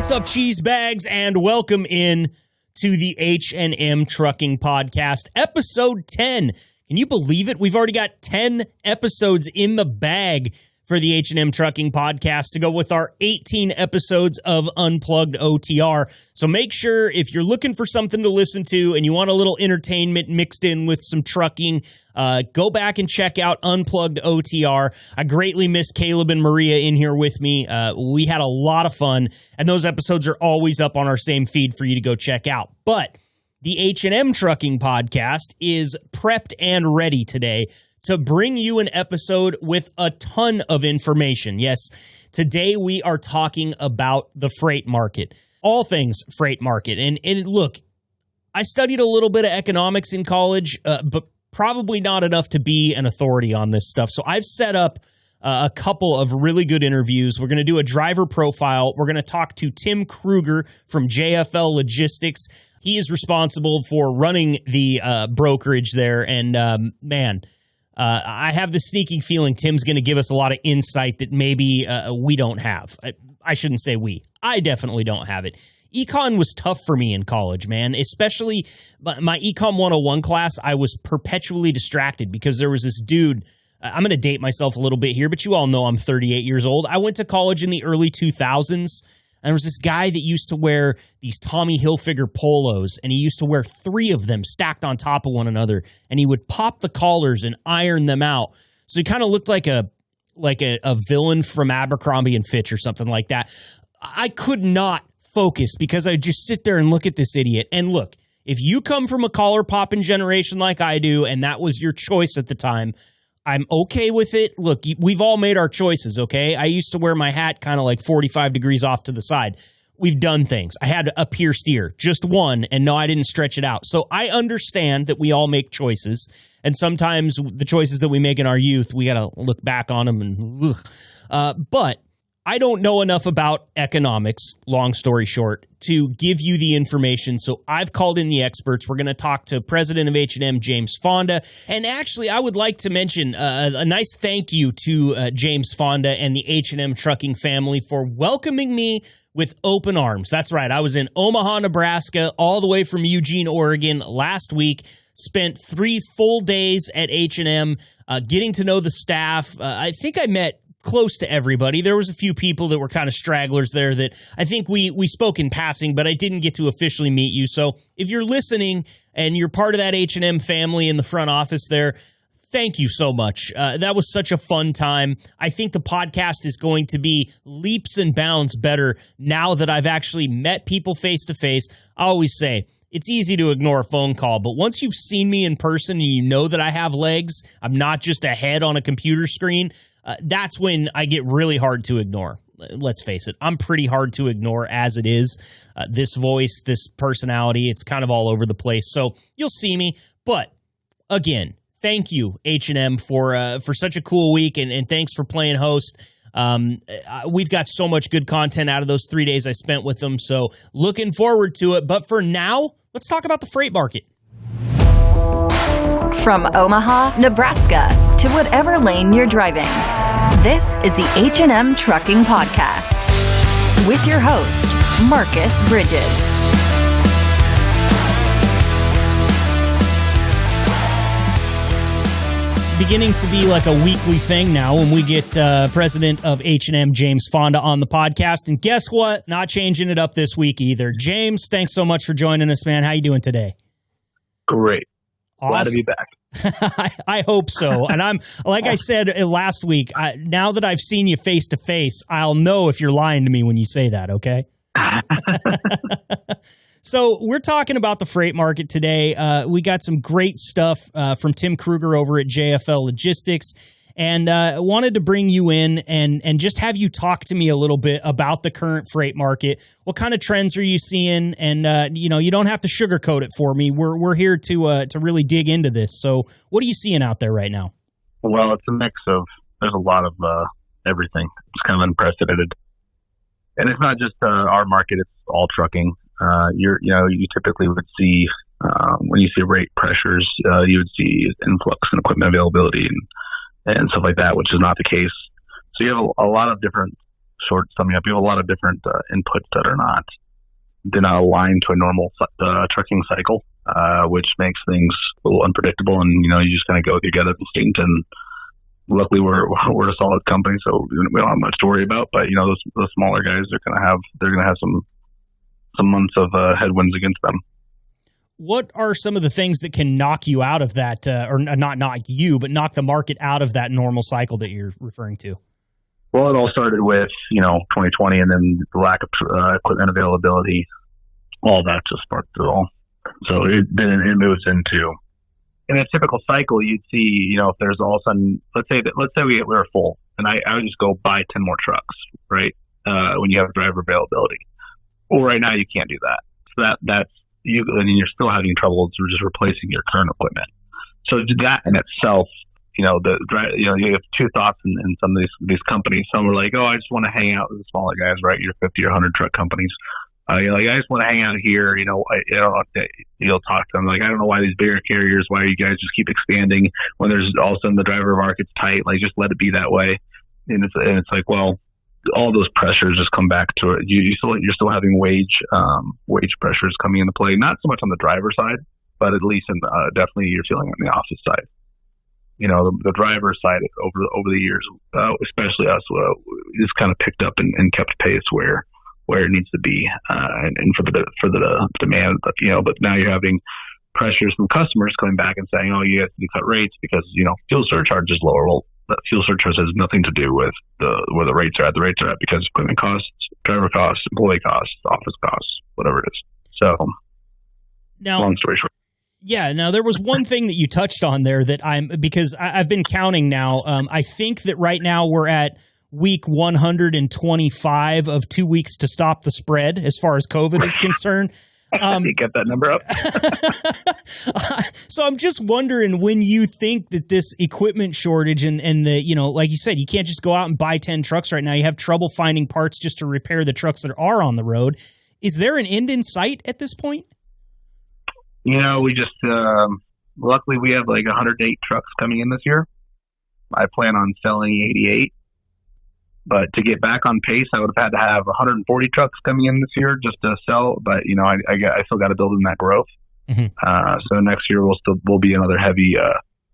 What's up, cheese bags, and welcome in to the H&M Trucking Podcast, episode 10. Can you believe it? We've already got 10 episodes in the bag for the H&M Trucking Podcast to go with our 18 episodes of Unplugged OTR. So make sure if you're looking for something to listen to and you want a little entertainment mixed in with some trucking, go back and check out Unplugged OTR. I greatly miss Caleb and Maria in here with me. We had a lot of fun, and those episodes are always up on our same feed for you to go check out. But the H&M Trucking Podcast is prepped and ready today to bring you an episode with a ton of information. Yes, today we are talking about the freight market, all things freight market. And look, I studied a little bit of economics in college, but probably not enough to be an authority on this stuff. So I've set up a couple of really good interviews. We're going to do a driver profile. We're going to talk to Tim Krueger from JFL Logistics. He is responsible for running the brokerage there. And I have the sneaking feeling Tim's going to give us a lot of insight that maybe we don't have. I shouldn't say we. I definitely don't have it. Econ was tough for me in college, man, especially my Econ 101 class. I was perpetually distracted because there was this dude. I'm going to date myself a little bit here, but you all know I'm 38 years old. I went to college in the early 2000s. And there was this guy that used to wear these Tommy Hilfiger polos, and he used to wear 3 of them stacked on top of one another, and he would pop the collars and iron them out. So he kind of looked like a villain from Abercrombie and Fitch or something like that. I could not focus because I'd just sit there and look at this idiot. And look, if you come from a collar popping generation like I do, and that was your choice at the time, I'm okay with it. Look, we've all made our choices, okay? I used to wear my hat kind of like 45 degrees off to the side. We've done things. I had a pierced ear, just one, and no, I didn't stretch it out. So I understand that we all make choices, and sometimes the choices that we make in our youth, we got to look back on them. But I don't know enough about economics, long story short, to give you the information. So I've called in the experts. We're going to talk to President of H&M, James Fonda. And actually, I would like to mention a nice thank you to James Fonda and the H&M Trucking family for welcoming me with open arms. That's right. I was in Omaha, Nebraska, all the way from Eugene, Oregon last week. Spent 3 full days at H&M, getting to know the staff. I think I met close to everybody. There was a few people that were kind of stragglers there that I think we spoke in passing, but I didn't get to officially meet you. So if you're listening and you're part of that H&M family in the front office there, thank you so much. That was such a fun time. I think the podcast is going to be leaps and bounds better now that I've actually met people face to face. I always say, it's easy to ignore a phone call, but once you've seen me in person and you know that I have legs, I'm not just a head on a computer screen, that's when I get really hard to ignore. Let's face it, I'm pretty hard to ignore as it is. This voice, this personality, it's kind of all over the place. So you'll see me. But again, thank you, H&M, for such a cool week, and thanks for playing host. We've got so much good content out of those 3 days I spent with them, so looking forward to it. But for now, let's talk about the freight market. From Omaha, Nebraska, to whatever lane you're driving, this is the H&M Trucking Podcast with your host, Marcus Bridges. It's beginning to be like a weekly thing now when we get President of H&M, James Fonda, on the podcast. And guess what? Not changing it up this week either. James, thanks so much for joining us, man. How you doing today? Great. Awesome. Glad to be back. I hope so. And I'm, like I said last week, now that I've seen you face to face, I'll know if you're lying to me when you say that, okay? So we're talking about the freight market today. We got some great stuff from Tim Krueger over at JFL Logistics, and wanted to bring you in and just have you talk to me a little bit about the current freight market. What kind of trends are you seeing? And you don't have to sugarcoat it for me. We're here to really dig into this. So what are you seeing out there right now? Well, it's a mix of, there's a lot of everything. It's kind of unprecedented, and it's not just our market; it's all trucking. You typically would see when you see rate pressures, you would see influx in equipment availability and stuff like that, which is not the case. So you have a lot of different short summing up. You have a lot of different inputs that do not align to a normal trucking cycle, which makes things a little unpredictable. And you just kind of go together instinct. And luckily, we're a solid company, so we don't have much to worry about. But those smaller guys are they're gonna have some months of headwinds against them. What are some of the things that can knock you out of that, or not knock you, but knock the market out of that normal cycle that you're referring to? Well, it all started with 2020, and then the lack of equipment availability. All that just sparked it all. So it moves into, in a typical cycle, you'd see if there's all of a sudden, let's say we were full, and I would just go buy 10 more trucks, right? When you have driver availability. Well, right now you can't do that. So that's you, and you're still having trouble just replacing your current equipment. So that in itself, you have two thoughts in some of these companies. Some are like, oh, I just want to hang out with the smaller guys, right? Your 50 or 100 truck companies. I just want to hang out here. You'll talk to them like, I don't know why these bigger carriers, why you guys just keep expanding when there's all of a sudden the driver market's tight. Like, just let it be that way. And it's like, well, all those pressures just come back to it. You're still having wage pressures coming into play. Not so much on the driver side, but at least definitely you're feeling on the office side. The driver side over the years, especially us, is kind of picked up and kept pace where it needs to be, and for the demand. But now you're having pressures from customers coming back and saying, oh, you have to cut rates because fuel surcharge is lower. Well, that fuel surcharge has nothing to do with where the rates are at. The rates are at because equipment costs, driver costs, employee costs, office costs, whatever it is. So, now, long story short. Yeah. Now, there was one thing that you touched on there that because I've been counting now. I think that right now we're at week 125 of 2 weeks to stop the spread as far as COVID is concerned. You get that number up. So I'm just wondering, when you think that this equipment shortage and the, like you said, you can't just go out and buy 10 trucks right now. You have trouble finding parts just to repair the trucks that are on the road. Is there an end in sight at this point? We just, luckily we have like 108 trucks coming in this year. I plan on selling 88. But to get back on pace, I would have had to have 140 trucks coming in this year just to sell. But I still got to build in that growth. Mm-hmm. So next year we'll be another heavy,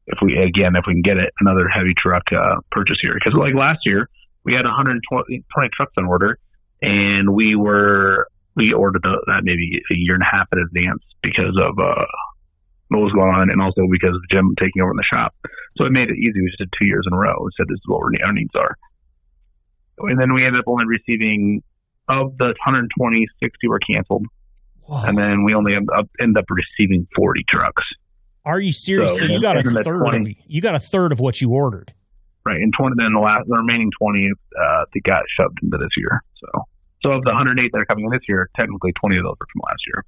if we can get it, another heavy truck purchase year. Because like last year we had 120 trucks on order, and we ordered that maybe a year and a half in advance because of what was going on, and also because of Jim taking over in the shop. So it made it easy. We just did 2 years in a row. We said this is what our needs are. And then we ended up only receiving, of the 120, 60 were canceled. Whoa. And then we only end up receiving 40 trucks. Are you serious? So you got a third of what you ordered. Right. And 20, then the remaining 20 that got shoved into this year. So of the 108 that are coming in this year, technically 20 of those are from last year.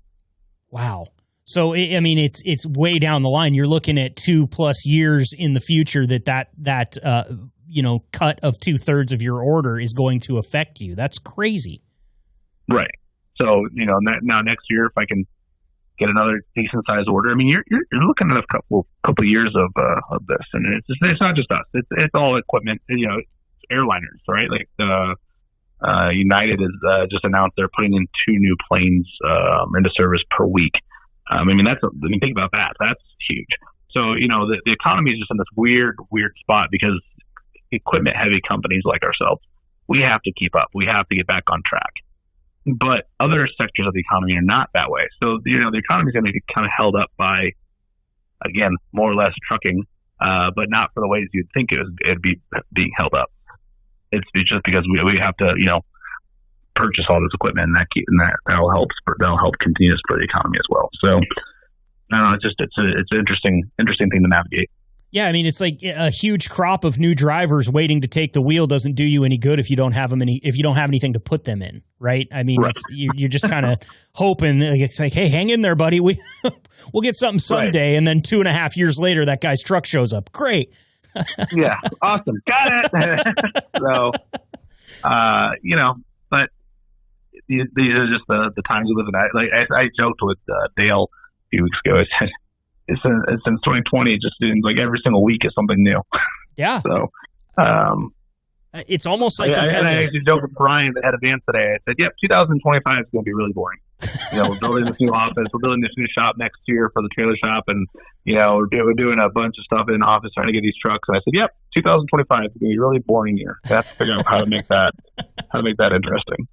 Wow. So, I mean, it's way down the line. You're looking at 2+ years in the future that cut of 2/3 of your order is going to affect you. That's crazy. Right. So, now next year, if I can get another decent sized order, I mean, you're looking at a couple years of this, and it's not just us. It's all equipment. It's airliners, right? Like United has just announced they're putting in 2 new planes into service per week. Think about that. That's huge. So, the economy is just in this weird spot because equipment heavy companies like ourselves, we have to keep up. We have to get back on track. But other sectors of the economy are not that way. So, the economy is going to be kind of held up by, again, more or less trucking, but not for the ways you'd think it'd be being held up. It's just because we have to, purchase all this equipment, and that'll help continue to spread the economy as well. So, I don't know, it's an interesting thing to navigate. Yeah, I mean, it's like a huge crop of new drivers waiting to take the wheel doesn't do you any good if you don't have anything to put them in, right? I mean, right. You're just kind of hoping. It's like, hey, hang in there, buddy. We'll get something someday, right. And then 2.5 years later, that guy's truck shows up. Great. Yeah, awesome, got it. So, but these are just the times we live in. Like I joked with Dale a few weeks ago. I said, It's since 2020, it just seems like every single week is something new. Yeah. So, It's almost like I actually joked with Brian, the head of Vance today. I said, "Yep, 2025 is going to be really boring. We're building this new office, we're building this new shop next year for the trailer shop, and we're doing a bunch of stuff in the office trying to get these trucks." And I said, "Yep, 2025 is going to be a really boring year. I have to figure out how to make that interesting."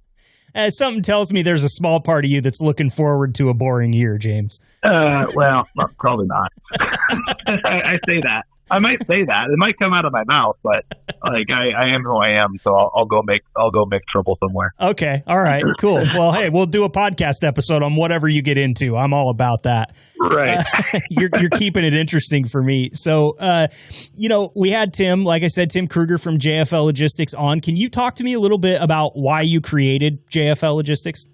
Something tells me there's a small part of you that's looking forward to a boring year, James. Well, probably not. I say that. I might say that. It might come out of my mouth, but like I am who I am, so I'll go make trouble somewhere. Okay. All right. Cool. Well, hey, we'll do a podcast episode on whatever you get into. I'm all about that. Right. You're keeping it interesting for me. So, we had Tim, like I said, Tim Krueger from JFL Logistics on. Can you talk to me a little bit about why you created JFL Logistics?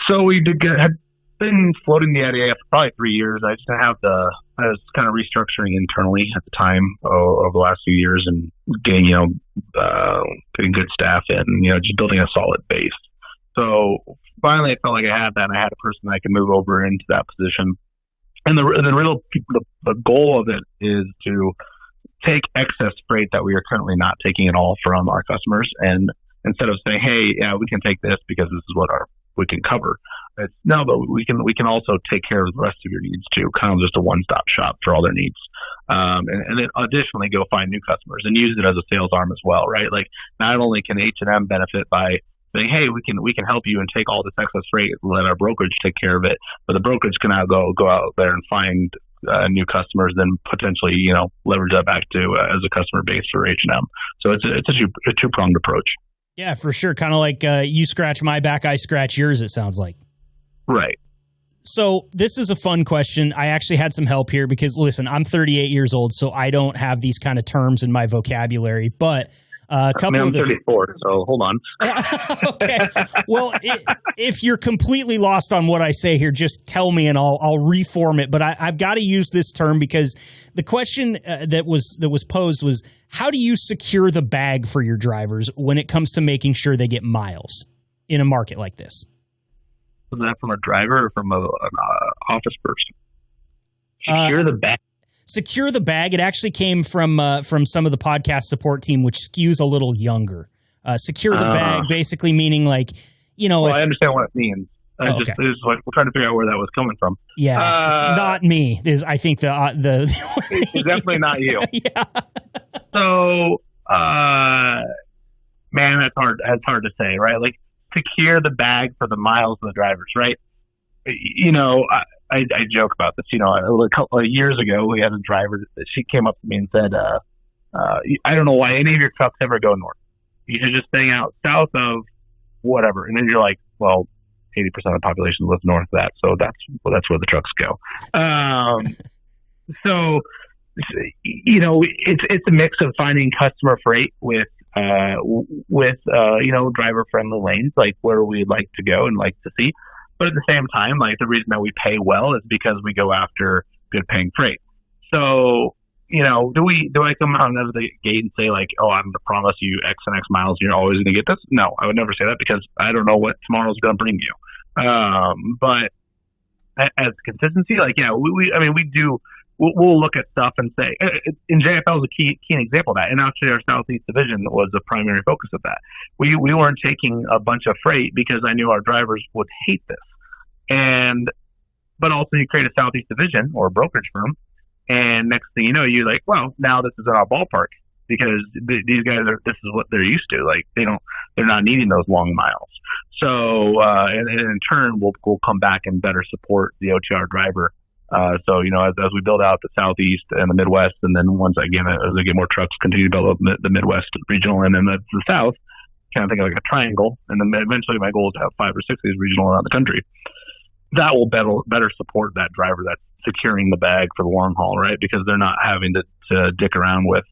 So we had been floating the idea for probably 3 years. I was kind of restructuring internally at the time over the last few years and getting good staff and, just building a solid base. So finally I felt like I had that, and I had a person I could move over into that position. And the goal of it is to take excess freight that we are currently not taking at all from our customers. And instead of saying, "Hey, yeah, we can take this because this is what we can cover," but we can also take care of the rest of your needs too, kind of just a one-stop shop for all their needs. And then additionally go find new customers and use it as a sales arm as well, right? Like not only can H&M benefit by saying, "Hey, we can help you and take all this excess freight, let our brokerage take care of it," but the brokerage can now go out there and find new customers, then potentially, leverage that back to as a customer base for H&M. So it's a two-pronged approach. Yeah, for sure. Kind of like you scratch my back, I scratch yours, it sounds like. Right. So this is a fun question. I actually had some help here because, listen, I'm 38 years old, so I don't have these kind of terms in my vocabulary. But a couple I'm 34, so hold on. Okay. Well, if you're completely lost on what I say here, just tell me and I'll reform it. But I've got to use this term because the question that was posed was, how do you secure the bag for your drivers when it comes to making sure they get miles in a market like this? Was that from a driver or from an office person? Secure the bag. Secure the bag. It actually came from some of the podcast support team, which skews a little younger. Secure the bag, basically meaning like, I understand what it means. Just we're trying to figure out where that was coming from. Yeah, it's not me. I think the it's definitely not you. Yeah. So, man, that's hard. That's hard to say, right? Like, secure the bag for the miles of the drivers, right? I joke about this. A couple of years ago, we had a driver. She came up to me and said, "I don't know why any of your trucks ever go north. You should just stay out south of whatever." And then you're like, "Well, 80% of the population lives north of that, so that's where the trucks go." So, it's a mix of finding customer freight with driver friendly lanes, like where we'd like to go and like to see. But at the same time, like the reason that we pay well is because we go after good paying freight. So, do I come out of the gate and say like, "Oh, I'm going to promise you X and X miles, you're always going to get this"? No, I would never say that because I don't know what tomorrow's going to bring you. But as consistency, like, yeah, we'll look at stuff and say, and JFL is a key example of that. And actually our Southeast division was the primary focus of that. We weren't taking a bunch of freight because I knew our drivers would hate this. But also you create a Southeast division or a brokerage firm. And next thing you know, you're like, well, now this is in our ballpark because these guys this is what they're used to. Like they're not needing those long miles. So, and in turn, we'll come back and better support the OTR driver. So, as we build out the Southeast and the Midwest, and then as I get more trucks, continue to build up the Midwest regional and then the South, kind of think of like a triangle. And then eventually my goal is to have 5 or 6 of these regional around the country. That will better support that driver that's securing the bag for the long haul, right? Because they're not having to dick around with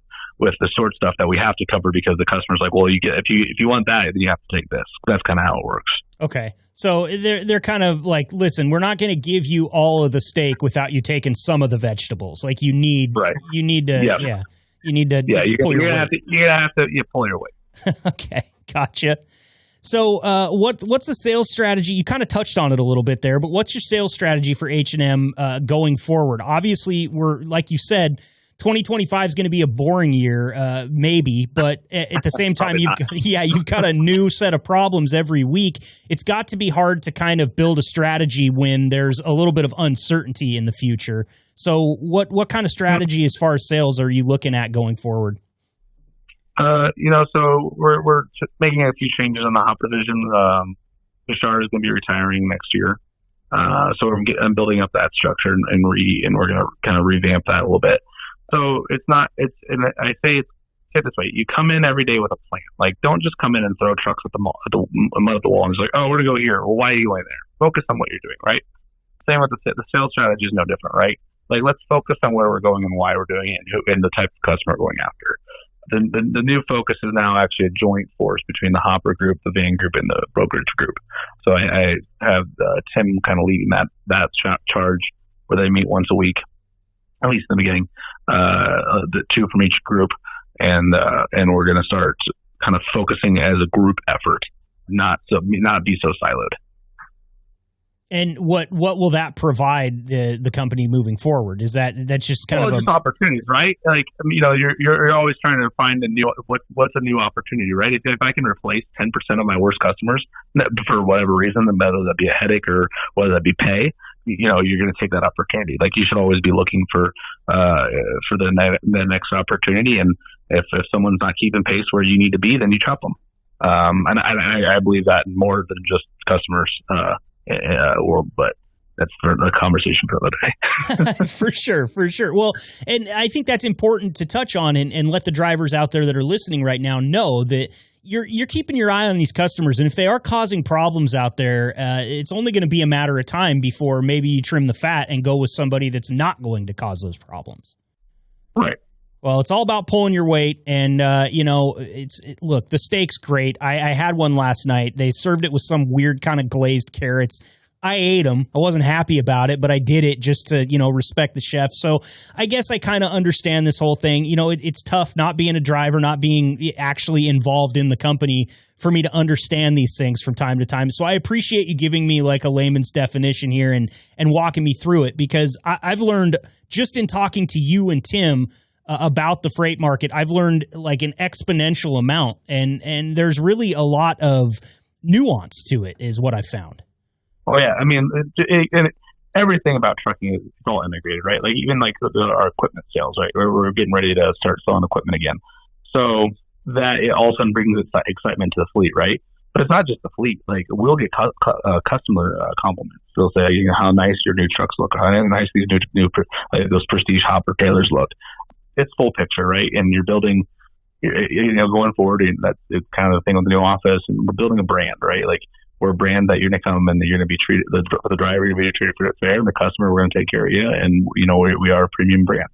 the short stuff that we have to cover because the customer's like, well, if you want that, then you have to take this. That's kind of how it works. Okay. So they're kind of like, listen, we're not going to give you all of the steak without you taking some of the vegetables. Like you need to, you need to you're going to have to pull your weight. Okay. Gotcha. So what's the sales strategy? You kind of touched on it a little bit there, but what's your sales strategy for H&M going forward? Obviously, we're, like you said, 2025 is going to be a boring year, maybe, but at the same time, you've got a new set of problems every week. It's got to be hard to kind of build a strategy when there's a little bit of uncertainty in the future. So what kind of strategy as far as sales are you looking at going forward? So we're making a few changes on the hopper division. Bashar is going to be retiring next year. So I'm building up that structure and we're going to kind of revamp that a little bit. So and I say it this way: you come in every day with a plan. Like, don't just come in and throw trucks at the wall and just like, oh, we're going to go here. Well, why are you going there? Focus on what you're doing, right? Same with the sales strategy is no different, right? Like, let's focus on where we're going and why we're doing it and the type of customer we're going after. The new focus is now actually a joint force between the hopper group, the van group, and the brokerage group. So I have Tim kind of leading that charge where they meet once a week, at least in the beginning, the two from each group, and we're going to start kind of focusing as a group effort, not be so siloed. And what will that provide the company moving forward? Is that's just kind of just opportunities, right? Like, you're always trying to find what's a new opportunity, right? If I can replace 10% of my worst customers for whatever reason, whether that be a headache or whether that be pay, you're going to take that opportunity. Like, you should always be looking for the next opportunity. And if someone's not keeping pace where you need to be, then you chop them. And I believe that more than just customers. World, but that's for a conversation for another day. For sure. Well, and I think that's important to touch on and let the drivers out there that are listening right now know that you're keeping your eye on these customers, and if they are causing problems out there, it's only going to be a matter of time before maybe you trim the fat and go with somebody that's not going to cause those problems. Right. Well, it's all about pulling your weight, and look, the steak's great. I had one last night. They served it with some weird kind of glazed carrots. I ate them. I wasn't happy about it, but I did it just to, respect the chef. So I guess I kind of understand this whole thing. It's tough not being a driver, not being actually involved in the company for me to understand these things from time to time. So I appreciate you giving me like a layman's definition here and walking me through it, because I've learned just in talking to you and Tim about the freight market, I've learned like an exponential amount, and there's really a lot of nuance to it is what I found. Oh yeah. I mean, everything about trucking is all integrated, right? Like, even like our equipment sales, right? We're getting ready to start selling equipment again. So that it all of a sudden brings excitement to the fleet, right? But it's not just the fleet. Like, we'll get customer compliments. They'll say, how nice your new trucks look, how nice these new those prestige hopper trailers look. It's full picture, right? And you're building, going forward, and it's kind of the thing with the new office, and we're building a brand, right? Like, we're a brand that you're going to come and you're going to be treated, the driver, you're going to be treated fair, and the customer, we're going to take care of you. And, we are a premium brand.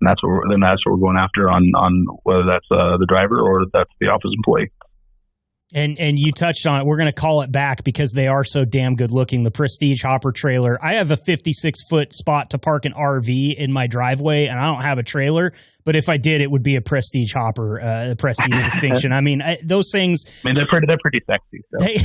And that's what we're going after on whether that's the driver or that's the office employee. And you touched on it. We're going to call it back because they are so damn good looking. The Prestige hopper trailer. I have a 56-foot spot to park an RV in my driveway, and I don't have a trailer. But if I did, it would be a Prestige hopper, the Prestige distinction. I mean, those things. I mean, they're pretty sexy. So. They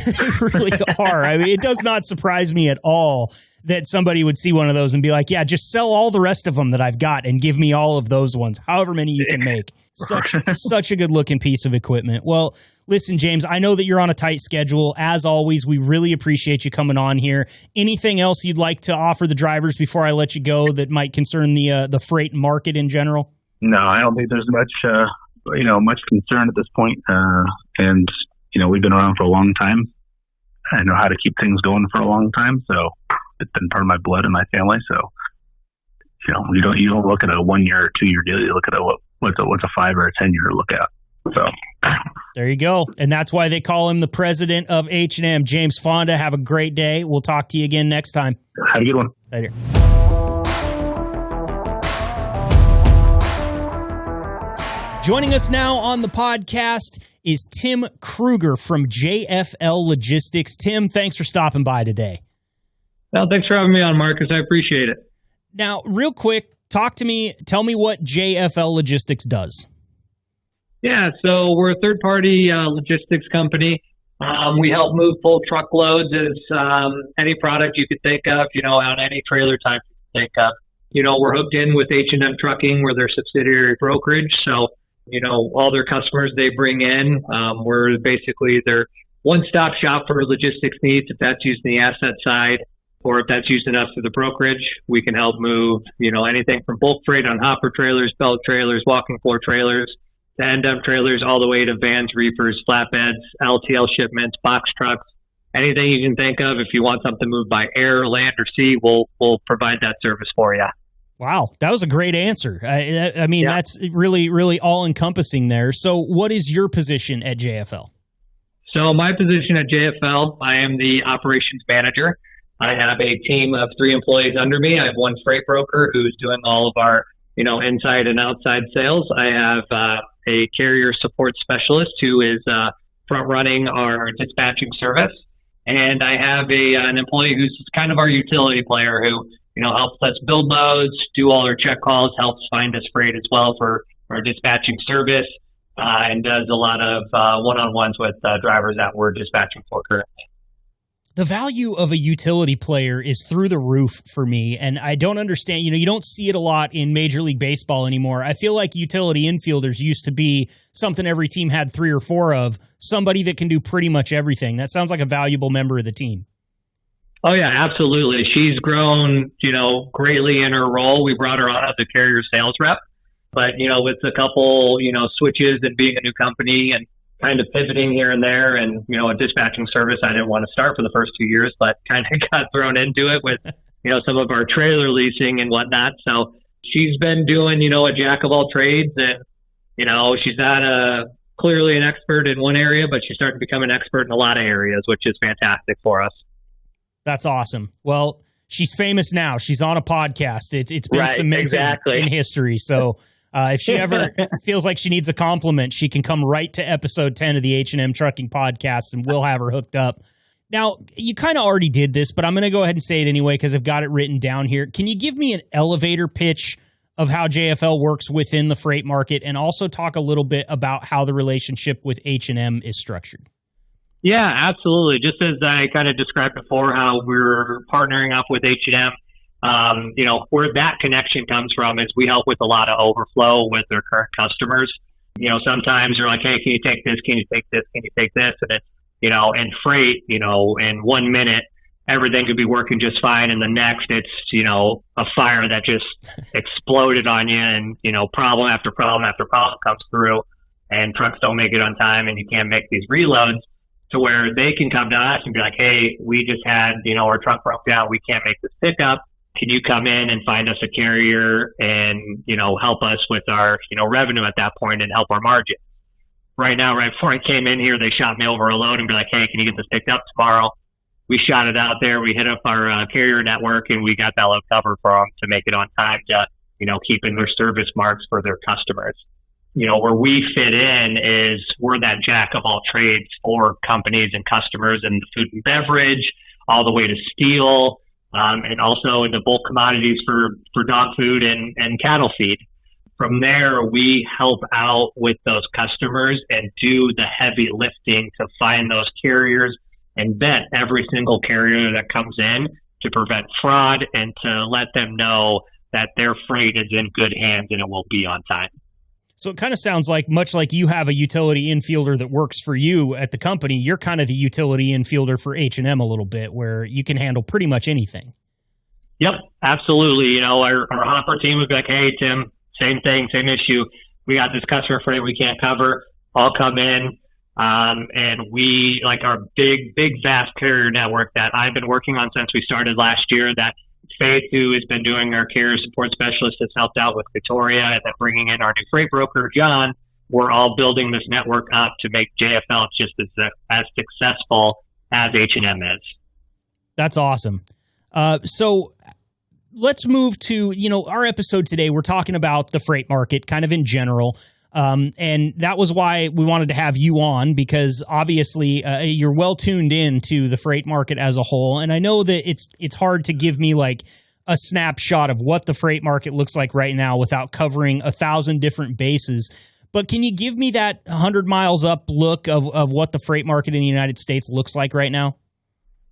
really are. I mean, it does not surprise me at all that somebody would see one of those and be like, yeah, just sell all the rest of them that I've got and give me all of those ones, however many you can make. Such a good looking piece of equipment. Well, listen, James, I know that you're on a tight schedule. As always, we really appreciate you coming on here. Anything else you'd like to offer the drivers before I let you go that might concern the freight market in general? No, I don't think there's much concern at this point. And we've been around for a long time. I know how to keep things going for a long time, so it's been part of my blood and my family. So, you don't look at a 1 year or 2 year deal. You look at what's a 5 or a 10 year look at. So there you go. And that's why they call him the president of H&M. James Fonda, have a great day. We'll talk to you again next time. Have a good one. Later. Joining us now on the podcast is Tim Krueger from JFL Logistics. Tim, thanks for stopping by today. Well, thanks for having me on, Marcus. I appreciate it. Now, real quick, talk to me. Tell me what JFL Logistics does. Yeah, so we're a third-party logistics company. We help move full truckloads as any product you could think of, on any trailer type you could think of. we're hooked in with H&M Trucking. We're their subsidiary brokerage. So, all their customers they bring in, we're basically their one-stop shop for logistics needs. If that's using the asset side or if that's using us for the brokerage, we can help move, anything from bulk freight on hopper trailers, belt trailers, walking floor trailers, to end-up trailers, all the way to vans, reefers, flatbeds, LTL shipments, box trucks, anything you can think of. If you want something moved by air, land, or sea, we'll provide that service for you. Wow, that was a great answer. I mean, That's really, really all-encompassing there. So what is your position at JFL? So my position at JFL, I am the operations manager. I have a team of 3 employees under me. I have one freight broker who's doing all of our, inside and outside sales. I have a carrier support specialist who is front-running our dispatching service. And I have an employee who's kind of our utility player who, helps us build loads, do all our check calls, helps find us freight as well for our dispatching service, and does a lot of one-on-ones with drivers that we're dispatching for currently. The value of a utility player is through the roof for me, and I don't understand. You don't see it a lot in Major League Baseball anymore. I feel like utility infielders used to be something every team had 3 or 4 of, somebody that can do pretty much everything. That sounds like a valuable member of the team. Oh, yeah, absolutely. She's grown, greatly in her role. We brought her on as a carrier sales rep, but, with a couple, switches and being a new company and kind of pivoting here and there and, a dispatching service I didn't want to start for the first 2 years, but kind of got thrown into it with, some of our trailer leasing and whatnot. So she's been doing, a jack of all trades and, she's not clearly an expert in one area, but she's starting to become an expert in a lot of areas, which is fantastic for us. That's awesome. Well, she's famous now. She's on a podcast. It's been cemented in history. So if she ever feels like she needs a compliment, she can come right to episode 10 of the H&M Trucking Podcast, and we'll have her hooked up. Now, you kind of already did this, but I'm going to go ahead and say it anyway because I've got it written down here. Can you give me an elevator pitch of how JFL works within the freight market, and also talk a little bit about how the relationship with H&M is structured? Yeah, absolutely. Just as I kind of described before, how we're partnering up with H&M, where that connection comes from is we help with a lot of overflow with their current customers. Sometimes they're like, hey, can you take this? Can you take this? Can you take this? And it's, in freight, in 1 minute, everything could be working just fine. And the next it's, a fire that just exploded on you and, problem after problem after problem comes through and trucks don't make it on time and you can't make these reloads. To where they can come to us and be like, hey, we just had, our truck broke down. We can't make this pickup. Can you come in and find us a carrier and, help us with our, revenue at that point and help our margin? Right now, right before I came in here, they shot me over a load and be like, hey, can you get this picked up tomorrow? We shot it out there. We hit up our carrier network and we got that load covered for them to make it on time to, keeping their service marks for their customers. Where we fit in is we're that jack of all trades for companies and customers in the food and beverage, all the way to steel, and also in the bulk commodities for dog food and cattle feed. From there, we help out with those customers and do the heavy lifting to find those carriers and vet every single carrier that comes in to prevent fraud and to let them know that their freight is in good hands and it will be on time. So it kind of sounds like, much like you have a utility infielder that works for you at the company, you're kind of the utility infielder for H&M a little bit, where you can handle pretty much anything. Yep, absolutely. Our hopper team would be like, hey, Tim, same thing, same issue. We got this customer freight we can't cover. I'll come in. And we, like our big, vast carrier network that I've been working on since we started last year, that Faith, who has been doing our carrier support specialist, has helped out with Victoria, and then bringing in our new freight broker, John. We're all building this network up to make JFL just as successful as H&M is. That's awesome. So let's move to, our episode today. We're talking about the freight market kind of in general. And that was why we wanted to have you on, because obviously you're well tuned in to the freight market as a whole. And I know that it's hard to give me like a snapshot of what the freight market looks like right now without covering 1,000 different bases. But can you give me that 100 miles up look of what the freight market in the United States looks like right now?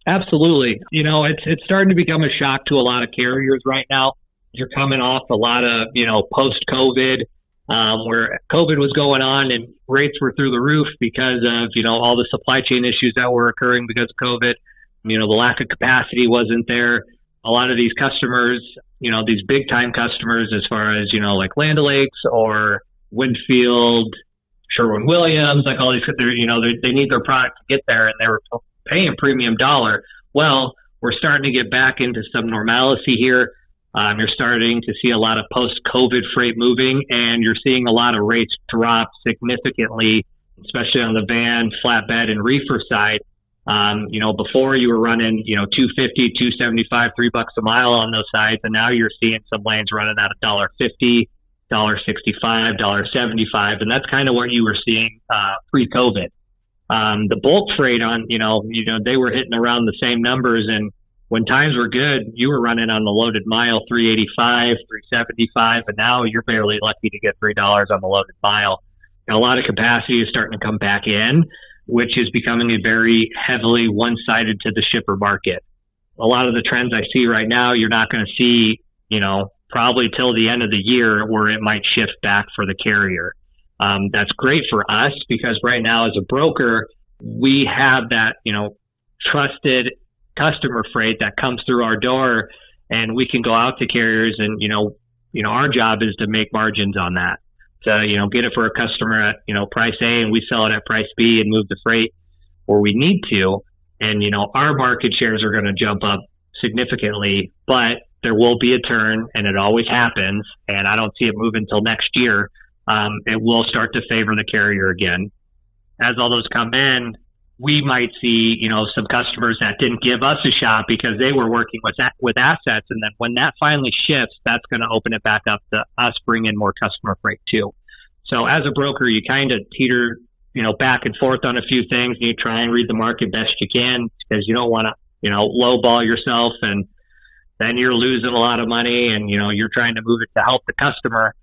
Absolutely. It's starting to become a shock to a lot of carriers right now. You're coming off a lot of, post-COVID, where COVID was going on and rates were through the roof because of, all the supply chain issues that were occurring because of COVID. The lack of capacity wasn't there. A lot of these customers, these big time customers, as far as, like Land O'Lakes or Winfield, Sherwin-Williams, like all these, they need their product to get there, and they were paying premium dollar. Well, we're starting to get back into some normalcy here. You're starting to see a lot of post-COVID freight moving, and you're seeing a lot of rates drop significantly, especially on the van, flatbed, and reefer side. Before you were running, $2.50, $2.75, $3 a mile on those sides, and now you're seeing some lanes running at $1.50, $1.65, $1.75, and that's kind of what you were seeing pre-COVID. The bulk freight on, they were hitting around the same numbers, and when times were good, you were running on the loaded mile $3.85, $3.75, and now you're barely lucky to get $3 on the loaded mile. And a lot of capacity is starting to come back in, which is becoming a very heavily one-sided to the shipper market. A lot of the trends I see right now, you're not going to see, probably till the end of the year, where it might shift back for the carrier. That's great for us because right now as a broker, we have that, trusted customer freight that comes through our door, and we can go out to carriers and, our job is to make margins on that. To, get it for a customer at, price A, and we sell it at price B and move the freight where we need to. And, our market shares are going to jump up significantly, but there will be a turn, and it always happens. And I don't see it moving until next year. It will start to favor the carrier again. As all those come in, we might see, some customers that didn't give us a shot because they were working with assets. And then when that finally shifts, that's going to open it back up to us bringing more customer freight too. So as a broker, you kind of teeter, back and forth on a few things. You try and read the market best you can because you don't want to, lowball yourself, and then you're losing a lot of money, and, you're trying to move it to help the customer.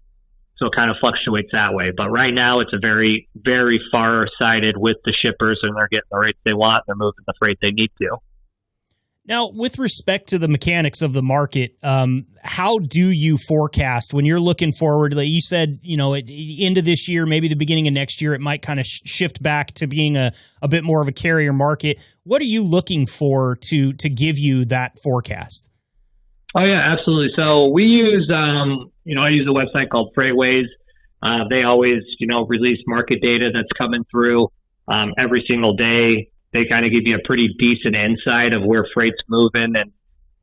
So it kind of fluctuates that way. But right now it's a very, very far-sighted with the shippers, and they're getting the rates they want. They're moving the freight they need to. Now, with respect to the mechanics of the market, how do you forecast when you're looking forward? Like you said, into this year, maybe the beginning of next year, it might kind of shift back to being a bit more of a carrier market. What are you looking for to give you that forecast? Oh, yeah, absolutely. So we use, I use a website called Freightways. They always, release market data that's coming through every single day. They kind of give you a pretty decent insight of where freight's moving.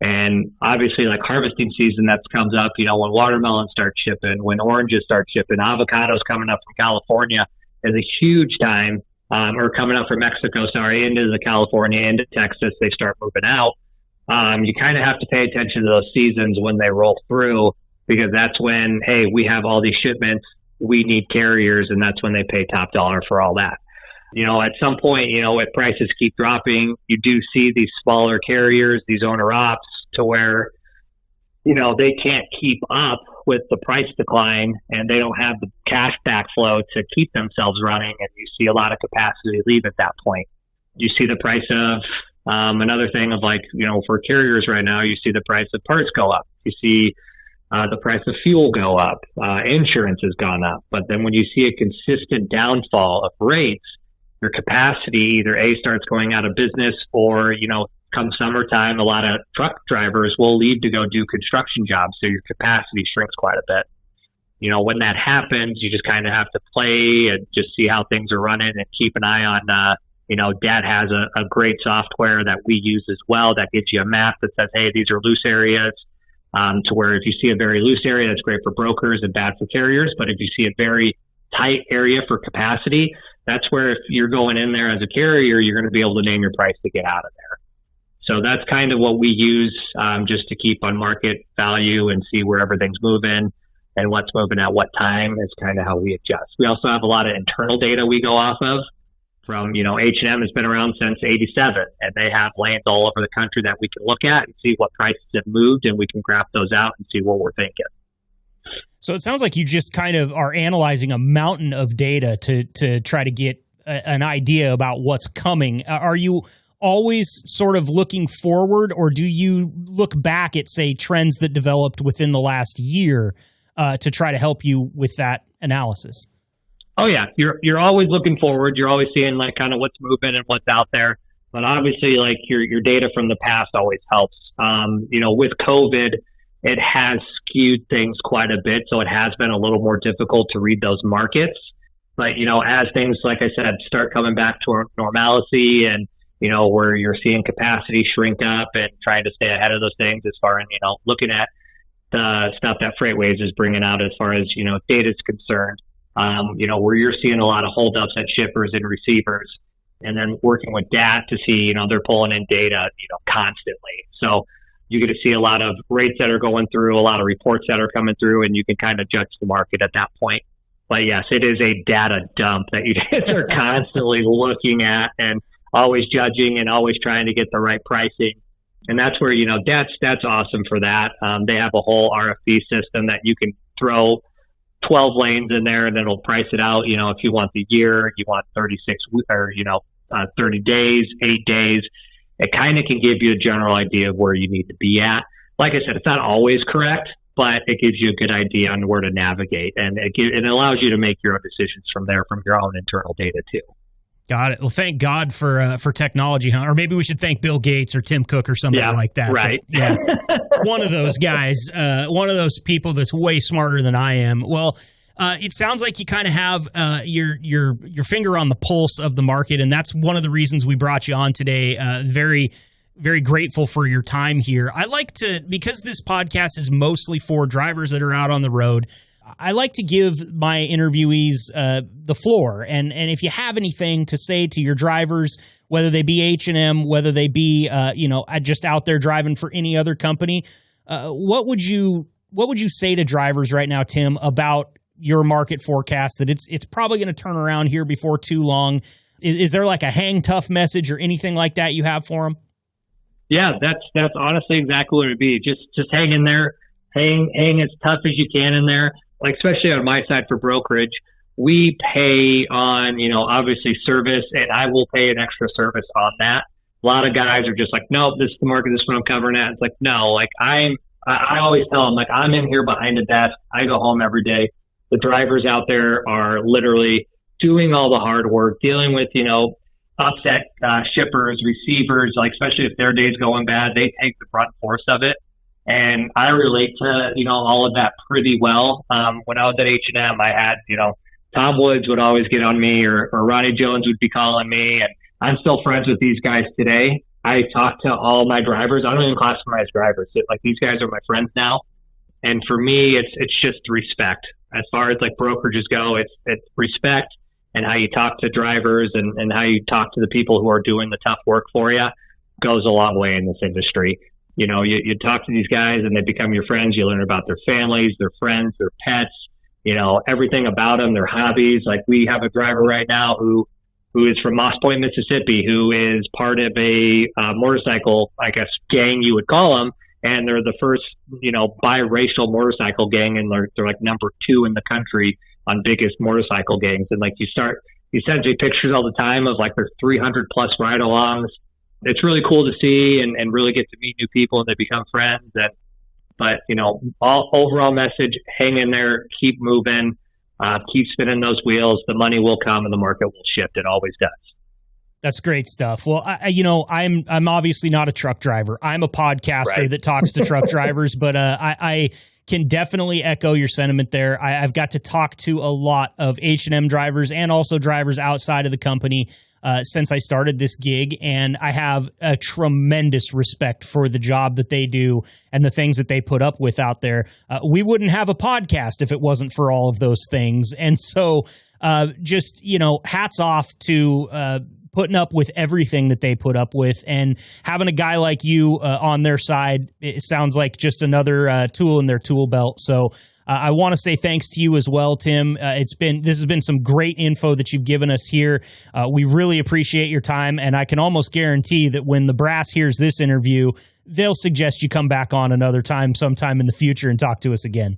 And obviously, like harvesting season that comes up, when watermelons start shipping, when oranges start shipping, avocados coming up from California is a huge time, or coming up from Mexico, into the California, into Texas, they start moving out. You kind of have to pay attention to those seasons when they roll through, because that's when, hey, we have all these shipments, we need carriers, and that's when they pay top dollar for all that. At some point, if prices keep dropping, you do see these smaller carriers, these owner-ops, to where, they can't keep up with the price decline, and they don't have the cash backflow to keep themselves running, and you see a lot of capacity leave at that point. You see the price of another thing of for carriers right now, you see the price of parts go up. You see the price of fuel go up. Insurance has gone up. But then when you see a consistent downfall of rates, your capacity either A, starts going out of business, or, come summertime, a lot of truck drivers will leave to go do construction jobs. So your capacity shrinks quite a bit. When that happens, you just kind of have to play and just see how things are running and keep an eye on, Dad has a great software that we use as well that gives you a map that says, hey, these are loose areas, to where if you see a very loose area, that's great for brokers and bad for carriers. But if you see a very tight area for capacity, that's where if you're going in there as a carrier, you're going to be able to name your price to get out of there. So that's kind of what we use, just to keep on market value and see where everything's moving and what's moving at what time is kind of how we adjust. We also have a lot of internal data we go off of. From, H&M has been around since 87, and they have lanes all over the country that we can look at and see what prices have moved, and we can graph those out and see what we're thinking. So it sounds like you just kind of are analyzing a mountain of data to try to get an idea about what's coming. Are you always sort of looking forward, or do you look back at, say, trends that developed within the last year to try to help you with that analysis? Oh yeah, you're always looking forward. You're always seeing like kind of what's moving and what's out there. But obviously, like your data from the past always helps. With COVID, it has skewed things quite a bit, so it has been a little more difficult to read those markets. But as things, like I said, start coming back to normalcy, and where you're seeing capacity shrink up and trying to stay ahead of those things as far as looking at the stuff that FreightWaves is bringing out as far as data is concerned. Where you're seeing a lot of holdups at shippers and receivers, and then working with DAT to see, they're pulling in data, constantly. So you get to see a lot of rates that are going through, a lot of reports that are coming through, and you can kind of judge the market at that point. But yes, it is a data dump that you guys are constantly looking at and always judging and always trying to get the right pricing. And that's where, that's awesome for that. They have a whole RFP system that you can throw 12 lanes in there, and then it'll price it out. If you want the year, you want 36 or 30 days, 8 days, it kind of can give you a general idea of where you need to be at. Like I said, it's not always correct, but it gives you a good idea on where to navigate, and it allows you to make your own decisions from there, from your own internal data too. Got it. Well, thank God for technology, huh? Or maybe we should thank Bill Gates or Tim Cook or somebody like that. Right. But, yeah. One of those guys, one of those people that's way smarter than I am. Well, it sounds like you kind of have your finger on the pulse of the market, and that's one of the reasons we brought you on today. Very, very grateful for your time here. I like to, because this podcast is mostly for drivers that are out on the road, I like to give my interviewees the floor, and if you have anything to say to your drivers, whether they be H&M, whether they be just out there driving for any other company, what would you say to drivers right now, Tim, about your market forecast that it's probably going to turn around here before too long? Is there like a hang tough message or anything like that you have for them? Yeah, that's honestly exactly what it would be. Just hang in there, hang as tough as you can in there. Like, especially on my side for brokerage, we pay on, obviously service, and I will pay an extra service on that. A lot of guys are just like, nope, this is the market, this is what I'm covering at. It's like, no, like I always tell them, like, I'm in here behind the desk. I go home every day. The drivers out there are literally doing all the hard work, dealing with, upset shippers, receivers, like, especially if their day's going bad, they take the brunt force of it. And I relate to, all of that pretty well. When I was at H&M, I had, Tom Woods would always get on me, or Ronnie Jones would be calling me. And I'm still friends with these guys today. I talk to all my drivers. I don't even classify them as drivers. Like, these guys are my friends now. And for me, it's just respect. As far as like brokerages go, it's respect, and how you talk to drivers and how you talk to the people who are doing the tough work for you goes a long way in this industry. You talk to these guys and they become your friends. You learn about their families, their friends, their pets, everything about them, their hobbies. Like, we have a driver right now who is from Moss Point, Mississippi, who is part of a motorcycle, I guess, gang you would call them. And they're the first, biracial motorcycle gang, and they're like number 2 in the country on biggest motorcycle gangs. And like, you send me pictures all the time of like their 300 plus ride-alongs. It's really cool to see and really get to meet new people, and they become friends. But all overall message, hang in there, keep moving, keep spinning those wheels. The money will come and the market will shift. It always does. That's great stuff. Well, I'm obviously not a truck driver. I'm a podcaster that talks to truck drivers, but I can definitely echo your sentiment there. I've got to talk to a lot of H&M drivers and also drivers outside of the company since I started this gig, and I have a tremendous respect for the job that they do and the things that they put up with out there. We wouldn't have a podcast if it wasn't for all of those things. And so just, hats off to putting up with everything that they put up with, and having a guy like you on their side, it sounds like just another tool in their tool belt. So I want to say thanks to you as well, Tim. This has been some great info that you've given us here. We really appreciate your time, and I can almost guarantee that when the brass hears this interview, they'll suggest you come back on another time, sometime in the future, and talk to us again.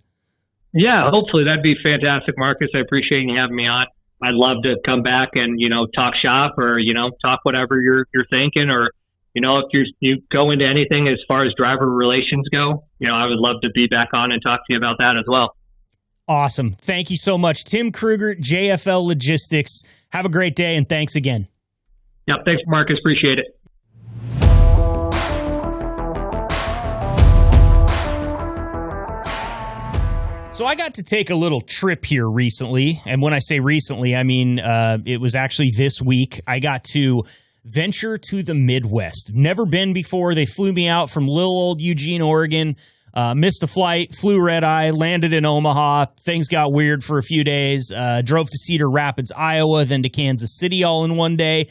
Yeah, hopefully. That'd be fantastic, Marcus. I appreciate you having me on. I'd love to come back and, talk shop or, talk whatever you're thinking, or, if you go into anything as far as driver relations go, I would love to be back on and talk to you about that as well. Awesome. Thank you so much. Tim Krueger, JFL Logistics. Have a great day, and thanks again. Yep. Thanks, Marcus. Appreciate it. So I got to take a little trip here recently, and when I say recently, I mean it was actually this week. I got to venture to the Midwest. Never been before. They flew me out from little old Eugene, Oregon. Missed a flight, flew red-eye, landed in Omaha. Things got weird for a few days. Drove to Cedar Rapids, Iowa, then to Kansas City all in one day.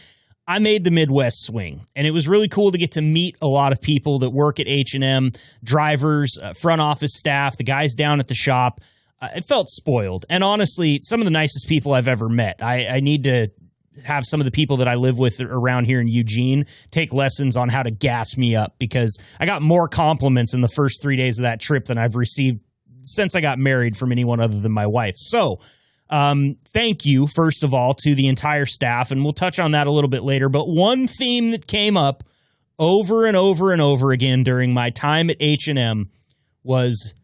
I made the Midwest swing, and it was really cool to get to meet a lot of people that work at H&M, drivers, front office staff, the guys down at the shop. It felt spoiled, and honestly, some of the nicest people I've ever met. I need to have some of the people that I live with around here in Eugene take lessons on how to gas me up, because I got more compliments in the first 3 days of that trip than I've received since I got married from anyone other than my wife. So thank you, first of all, to the entire staff, and we'll touch on that a little bit later. But one theme that came up over and over and over again during my time at H&M was,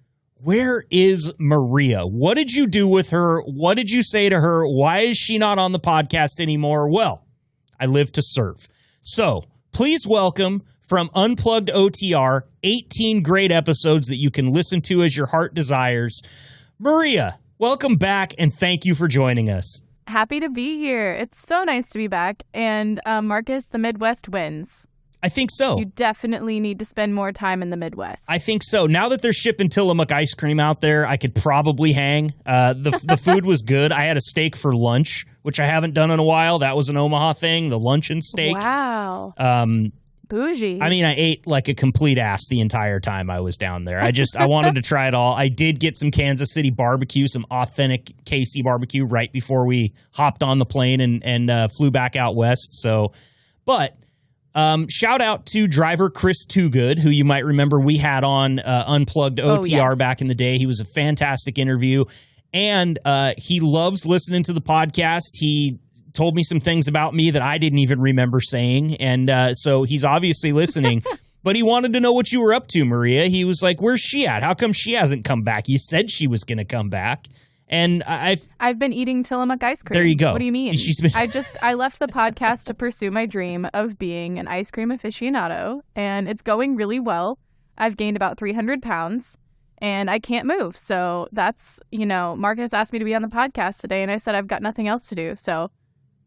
where is Maria? What did you do with her? What did you say to her? Why is she not on the podcast anymore? Well, I live to serve. So please welcome, from Unplugged OTR, 18 great episodes that you can listen to as your heart desires, Maria. Welcome back, and thank you for joining us. Happy to be here. It's so nice to be back. And Marcus, the Midwest wins. I think so. You definitely need to spend more time in the Midwest. I think so. Now that they're shipping Tillamook ice cream out there, I could probably hang. The food was good. I had a steak for lunch, which I haven't done in a while. That was an Omaha thing, the luncheon steak. Wow. Bougie. I mean, I ate like a complete ass the entire time I was down there. I wanted to try it all. I did get some Kansas City barbecue, some authentic KC barbecue right before we hopped on the plane and flew back out west. But shout out to driver Chris Toogood, who you might remember we had on Unplugged OTR back in the day. He was a fantastic interview, and he loves listening to the podcast. He told me some things about me that I didn't even remember saying, and so he's obviously listening. But he wanted to know what you were up to, Maria. He was like, where's she at? How come she hasn't come back? You said she was going to come back. And I've been eating Tillamook ice cream. There you go. What do you mean? I left the podcast to pursue my dream of being an ice cream aficionado, and it's going really well. I've gained about 300 pounds, and I can't move. So that's, Marcus asked me to be on the podcast today, and I said I've got nothing else to do. So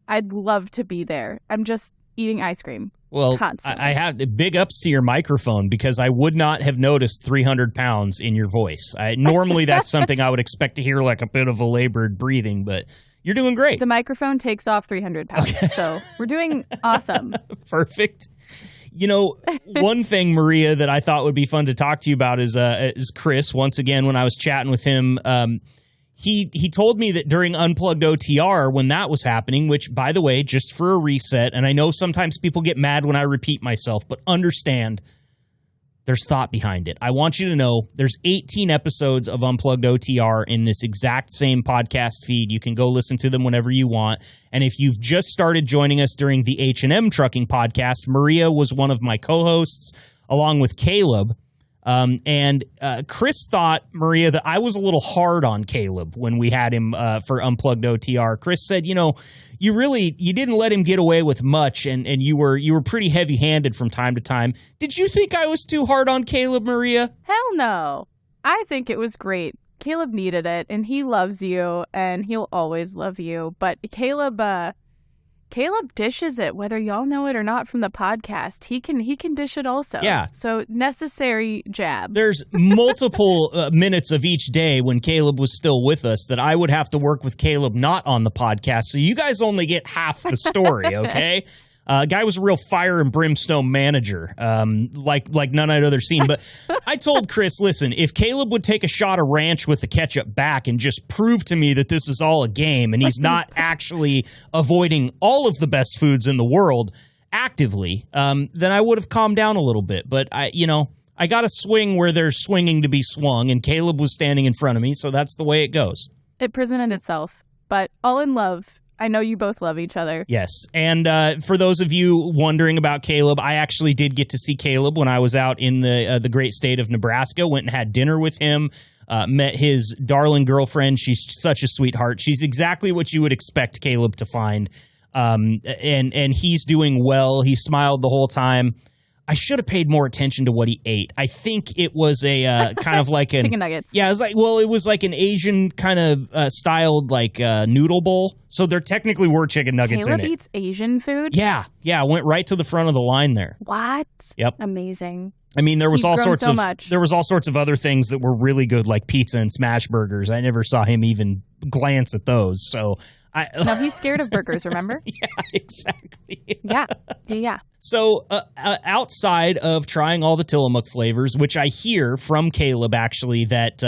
I'd love to be there. I'm just eating ice cream. Well, constantly. I have big ups to your microphone, because I would not have noticed 300 pounds in your voice. Normally, that's something I would expect to hear, like a bit of a labored breathing, but you're doing great. The microphone takes off 300 pounds, okay. So we're doing awesome. Perfect. One thing, Maria, that I thought would be fun to talk to you about is Chris. Once again, when I was chatting with him, He told me that during Unplugged OTR, when that was happening, which, by the way, just for a reset, and I know sometimes people get mad when I repeat myself, but understand there's thought behind it. I want you to know there's 18 episodes of Unplugged OTR in this exact same podcast feed. You can go listen to them whenever you want. And if you've just started joining us during the H&M Trucking Podcast, Maria was one of my co-hosts, along with Caleb. And Chris thought, Maria, that I was a little hard on Caleb when we had him for Unplugged OTR. Chris said, you didn't let him get away with much, and you were pretty heavy-handed from time to time. Did you think I was too hard on Caleb, Maria? Hell no. I think it was great. Caleb needed it, and he loves you, and he'll always love you. But Caleb dishes it, whether y'all know it or not from the podcast. He can dish it also. Yeah. So necessary jab. There's multiple minutes of each day when Caleb was still with us that I would have to work with Caleb not on the podcast. So you guys only get half the story, okay? Guy was a real fire and brimstone manager, like none I'd ever seen. But I told Chris, listen, if Caleb would take a shot of ranch with the ketchup back and just prove to me that this is all a game and he's not actually avoiding all of the best foods in the world actively, then I would have calmed down a little bit. But I got to swing where there's swinging to be swung, and Caleb was standing in front of me, so that's the way it goes. It presented itself, but all in love. I know you both love each other. Yes. And for those of you wondering about Caleb, I actually did get to see Caleb when I was out in the great state of Nebraska. Went and had dinner with him, met his darling girlfriend. She's such a sweetheart. She's exactly what you would expect Caleb to find. And he's doing well. He smiled the whole time. I should have paid more attention to what he ate. I think it was a kind of like chicken nuggets. Yeah, it was like an Asian kind of styled like noodle bowl. So there technically were chicken nuggets Caleb in it. eats Asian food? Yeah, went right to the front of the line there. What? Yep. Amazing. I mean, there was You've all grown sorts so of much. there was all sorts of other things that were really good, like pizza and smash burgers. I never saw him even glance at those. So No, he's scared of burgers, remember? Yeah, exactly. Yeah. So outside of trying all the Tillamook flavors, which I hear from Caleb actually that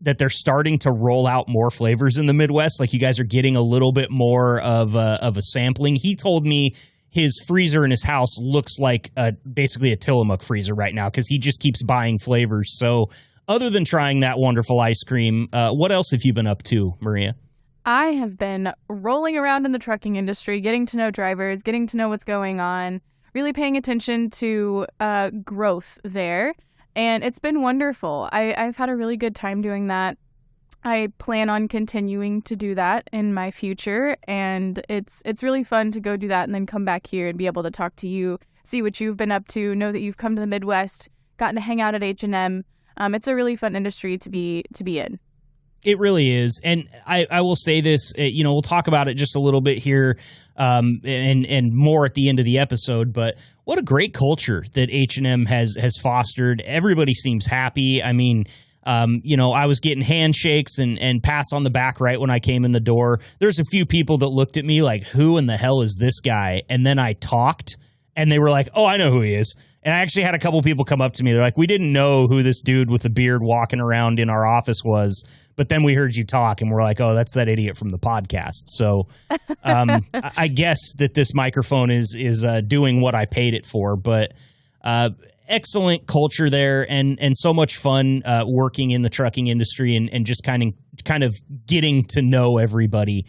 they're starting to roll out more flavors in the Midwest, like you guys are getting a little bit more of a sampling. He told me his freezer in his house looks like basically a Tillamook freezer right now because he just keeps buying flavors. So other than trying that wonderful ice cream, what else have you been up to, Maria? I have been rolling around in the trucking industry, getting to know drivers, getting to know what's going on, really paying attention to growth there. And it's been wonderful. I've had a really good time doing that. I plan on continuing to do that in my future. And it's really fun to go do that and then come back here and be able to talk to you, see what you've been up to, know that you've come to the Midwest, gotten to hang out at H&M. It's a really fun industry to be in. It really is. And I will say this, we'll talk about it just a little bit here and more at the end of the episode. But what a great culture that H&M has fostered. Everybody seems happy. I mean, I was getting handshakes and pats on the back right when I came in the door. There's a few people that looked at me like, who in the hell is this guy? And then I talked and they were like, oh, I know who he is. And I actually had a couple people come up to me. They're like, we didn't know who this dude with the beard walking around in our office was, but then we heard you talk and we're like, oh, that's that idiot from the podcast. So I guess that this microphone is doing what I paid it for, but excellent culture there and so much fun working in the trucking industry and just kind of getting to know everybody.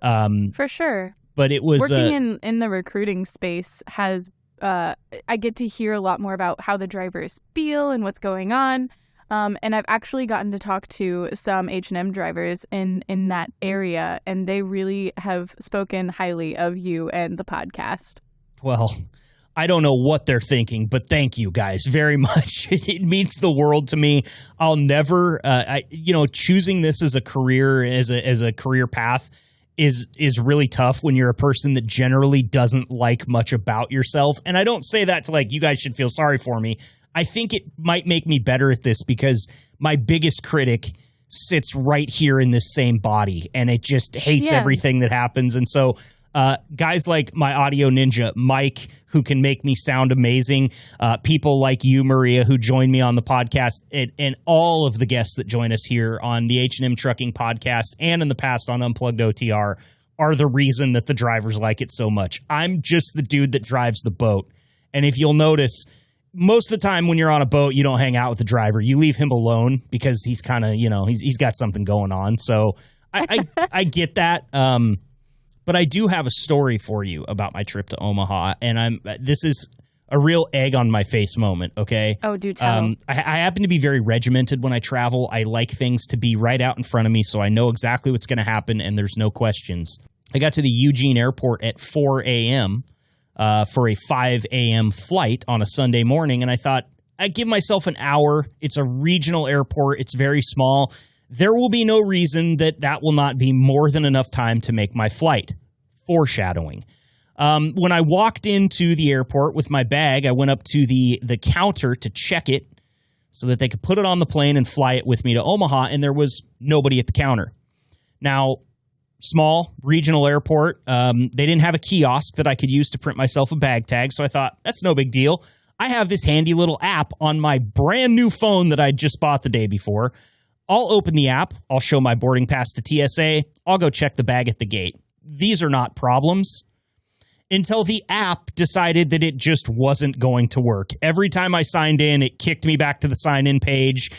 For sure. But it was working in the recruiting space has I get to hear a lot more about how the drivers feel and what's going on. And I've actually gotten to talk to some H&M drivers in that area, and they really have spoken highly of you and the podcast. Well, I don't know what they're thinking, but thank you guys very much. It means the world to me. I'll never, choosing this as a career, as a career path is really tough when you're a person that generally doesn't like much about yourself. And I don't say that to like, you guys should feel sorry for me. I think it might make me better at this because my biggest critic sits right here in this same body and it just hates everything that happens. And so guys like my audio ninja, Mike, who can make me sound amazing, people like you, Maria, who join me on the podcast, and all of the guests that join us here on the H&M Trucking Podcast and in the past on Unplugged OTR are the reason that the drivers like it so much. I'm just the dude that drives the boat. And if you'll notice, most of the time when you're on a boat, you don't hang out with the driver. You leave him alone because he's kind of, he's got something going on. So I get that. But I do have a story for you about my trip to Omaha, and this is a real egg on my face moment, okay? Oh, do tell. I happen to be very regimented when I travel. I like things to be right out in front of me so I know exactly what's going to happen and there's no questions. I got to the Eugene airport at 4 a.m. For a 5 a.m. flight on a Sunday morning, and I thought, I'd give myself an hour. It's a regional airport. It's very small. There will be no reason that will not be more than enough time to make my flight. Foreshadowing. When I walked into the airport with my bag, I went up to the counter to check it so that they could put it on the plane and fly it with me to Omaha, and there was nobody at the counter. Now, small regional airport, they didn't have a kiosk that I could use to print myself a bag tag, so I thought, that's no big deal. I have this handy little app on my brand new phone that I just bought the day before. I'll open the app. I'll show my boarding pass to TSA. I'll go check the bag at the gate. These are not problems. until the app decided that it just wasn't going to work. Every time I signed in, it kicked me back to the sign-in page,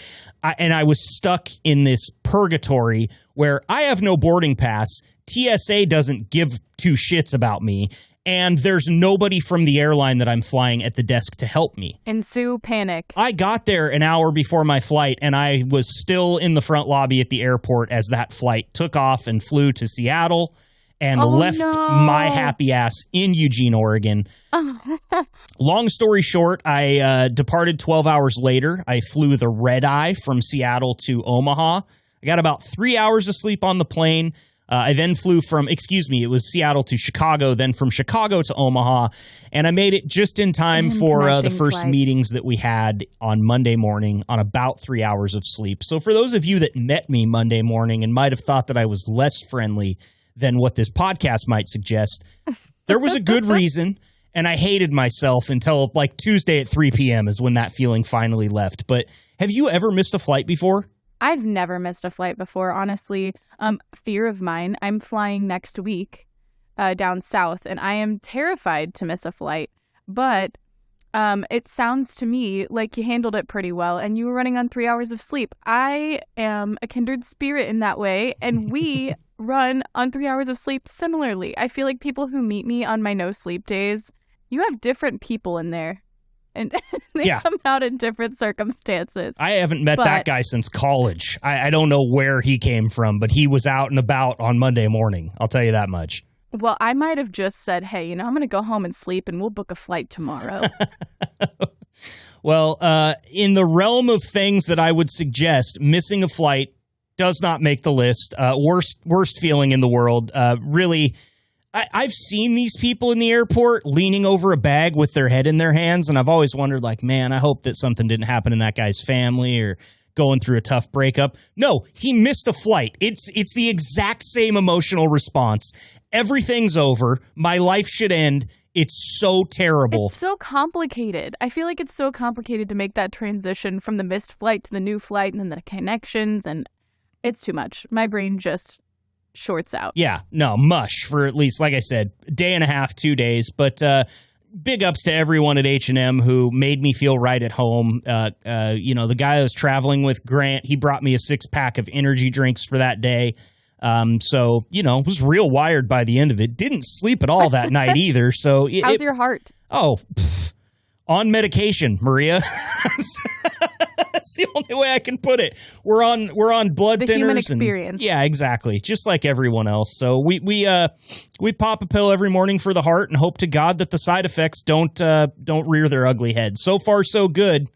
and I was stuck in this purgatory where I have no boarding pass, TSA doesn't give two shits about me, and there's nobody from the airline that I'm flying at the desk to help me. Ensue panic. I got there an hour before my flight, and I was still in the front lobby at the airport as that flight took off and flew to Seattle and left my happy ass in Eugene, Oregon. Long story short, I departed 12 hours later. I flew the red eye from Seattle to Omaha. I got about 3 hours of sleep on the plane. I then flew it was Seattle to Chicago, then from Chicago to Omaha, and I made it just in time for the first meetings that we had on Monday morning on about 3 hours of sleep. So for those of you that met me Monday morning and might have thought that I was less friendly than what this podcast might suggest, there was a good reason, and I hated myself until like Tuesday at 3 p.m. is when that feeling finally left. But have you ever missed a flight before? I've never missed a flight before, honestly. Fear of mine. I'm flying next week down south, and I am terrified to miss a flight. But it sounds to me like you handled it pretty well, and you were running on 3 hours of sleep. I am a kindred spirit in that way, and we run on 3 hours of sleep similarly. I feel like people who meet me on my no sleep days, you have different people in there. And they come out in different circumstances. I haven't met that guy since college. I don't know where he came from, but he was out and about on Monday morning. I'll tell you that much. Well, I might have just said, hey, I'm going to go home and sleep, and we'll book a flight tomorrow. Well, in the realm of things that I would suggest, missing a flight does not make the list. Worst feeling in the world. Really, I've seen these people in the airport leaning over a bag with their head in their hands, and I've always wondered, like, man, I hope that something didn't happen in that guy's family or going through a tough breakup. No, he missed a flight. It's the exact same emotional response. Everything's over. My life should end. It's so terrible. It's so complicated. I feel like it's so complicated to make that transition from the missed flight to the new flight and then the connections, and it's too much. My brain just shorts out. Yeah, no, mush for at least, like I said, a day and a half, 2 days. But big ups to everyone at H&M who made me feel right at home. The guy I was traveling with, Grant, he brought me a 6-pack of energy drinks for that day. So, was real wired by the end of it. Didn't sleep at all that night either. So how's your heart? Oh, on medication, Maria. That's the only way I can put it. We're on blood thinners. The human experience. Yeah, exactly. Just like everyone else. So we pop a pill every morning for the heart and hope to God that the side effects don't rear their ugly heads. So far, so good.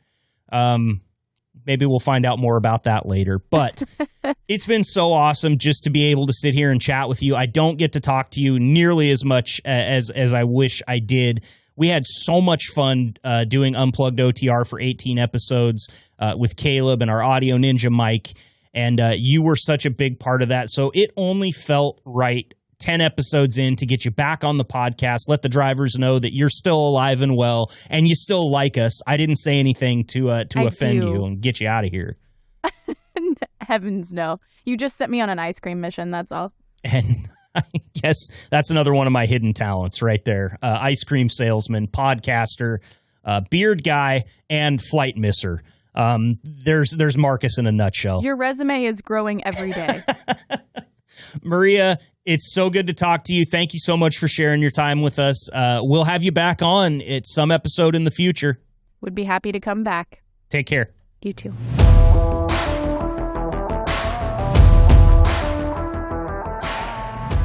Maybe we'll find out more about that later. But it's been so awesome just to be able to sit here and chat with you. I don't get to talk to you nearly as much as I wish I did. We had so much fun doing Unplugged OTR for 18 episodes with Caleb and our audio ninja Mike, and you were such a big part of that. So it only felt right 10 episodes in to get you back on the podcast, let the drivers know that you're still alive and well, and you still like us. I didn't say anything to offend you and get you out of here. Heavens no. You just sent me on an ice cream mission, that's all. And I guess that's another one of my hidden talents right there. Ice cream salesman, podcaster, beard guy, and flight misser. There's Marcus in a nutshell. Your resume is growing every day. Maria, it's so good to talk to you. Thank you so much for sharing your time with us. We'll have you back on at some episode in the future. Would be happy to come back. Take care. You too.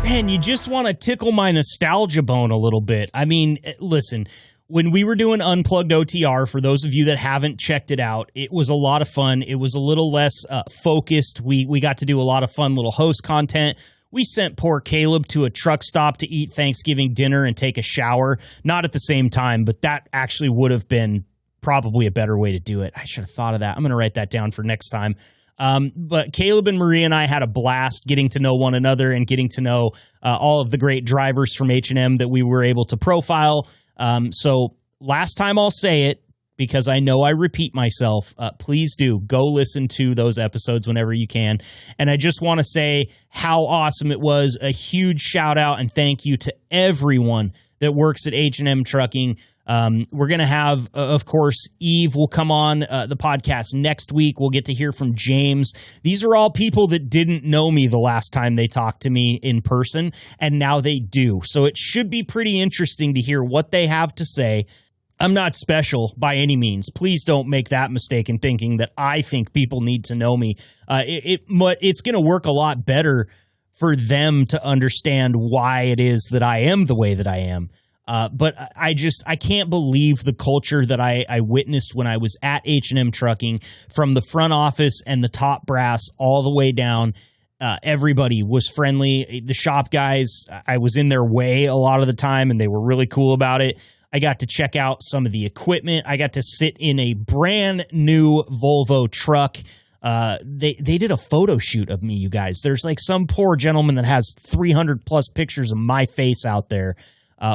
Man, you just want to tickle my nostalgia bone a little bit. I mean, listen, when we were doing Unplugged OTR, for those of you that haven't checked it out, it was a lot of fun. It was a little less focused. We got to do a lot of fun little host content. We sent poor Caleb to a truck stop to eat Thanksgiving dinner and take a shower. Not at the same time, but that actually would have been probably a better way to do it. I should have thought of that. I'm going to write that down for next time. But Caleb and Maria and I had a blast getting to know one another and getting to know all of the great drivers from H&M that we were able to profile. So last time I'll say it, because I know I repeat myself, please do go listen to those episodes whenever you can. And I just want to say how awesome it was. A huge shout out and thank you to everyone that works at H&M Trucking. We're going to have, of course, Eve will come on the podcast next week. We'll get to hear from James. These are all people that didn't know me the last time they talked to me in person, and now they do. So it should be pretty interesting to hear what they have to say. I'm not special by any means. Please don't make that mistake in thinking that I think people need to know me. It's going to work a lot better for them to understand why it is that I am the way that I am. But I can't believe the culture that I witnessed when I was at H&M Trucking, from the front office and the top brass all the way down. Everybody was friendly. The shop guys, I was in their way a lot of the time, and they were really cool about it. I got to check out some of the equipment. I got to sit in a brand new Volvo truck. They did a photo shoot of me, you guys. There's like some poor gentleman that has 300 plus pictures of my face out there.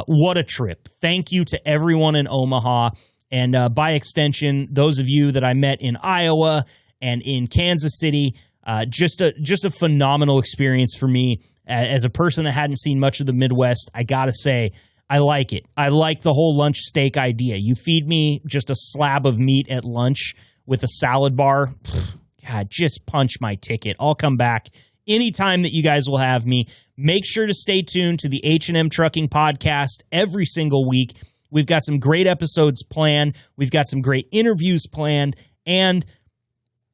What a trip. Thank you to everyone in Omaha. And by extension, those of you that I met in Iowa and in Kansas City, just a phenomenal experience for me. As a person that hadn't seen much of the Midwest, I got to say, I like it. I like the whole lunch steak idea. You feed me just a slab of meat at lunch with a salad bar. God, just punch my ticket. I'll come back anytime that you guys will have me. Make sure to stay tuned to the H&M Trucking Podcast every single week. We've got some great episodes planned. We've got some great interviews planned, and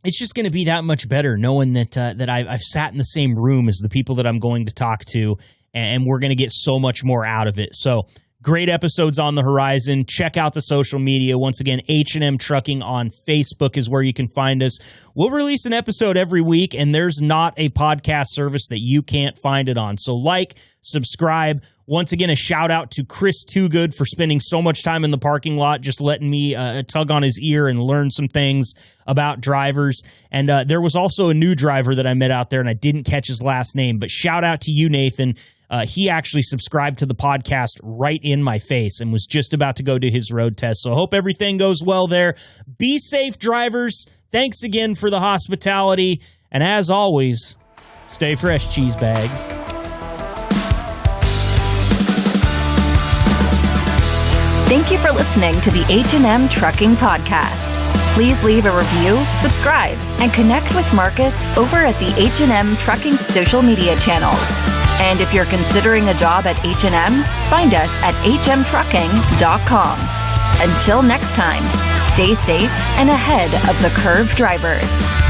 it's just going to be that much better knowing that I've sat in the same room as the people that I'm going to talk to, and we're going to get so much more out of it. So great episodes on the horizon. Check out the social media. Once again, H&M Trucking on Facebook is where you can find us. We'll release an episode every week, and there's not a podcast service that you can't find it on. So subscribe. Once again, a shout out to Chris Toogood for spending so much time in the parking lot, just letting me tug on his ear and learn some things about drivers. And there was also a new driver that I met out there, and I didn't catch his last name, but shout out to you, Nathan. He actually subscribed to the podcast right in my face and was just about to go do his road test. So I hope everything goes well there. Be safe, drivers. Thanks again for the hospitality. And as always, stay fresh, cheese bags. Thank you for listening to the H&M Trucking Podcast. Please leave a review, subscribe, and connect with Marcus over at the H&M Trucking social media channels. And if you're considering a job at H&M, find us at hmtrucking.com. Until next time, stay safe and ahead of the curve drivers.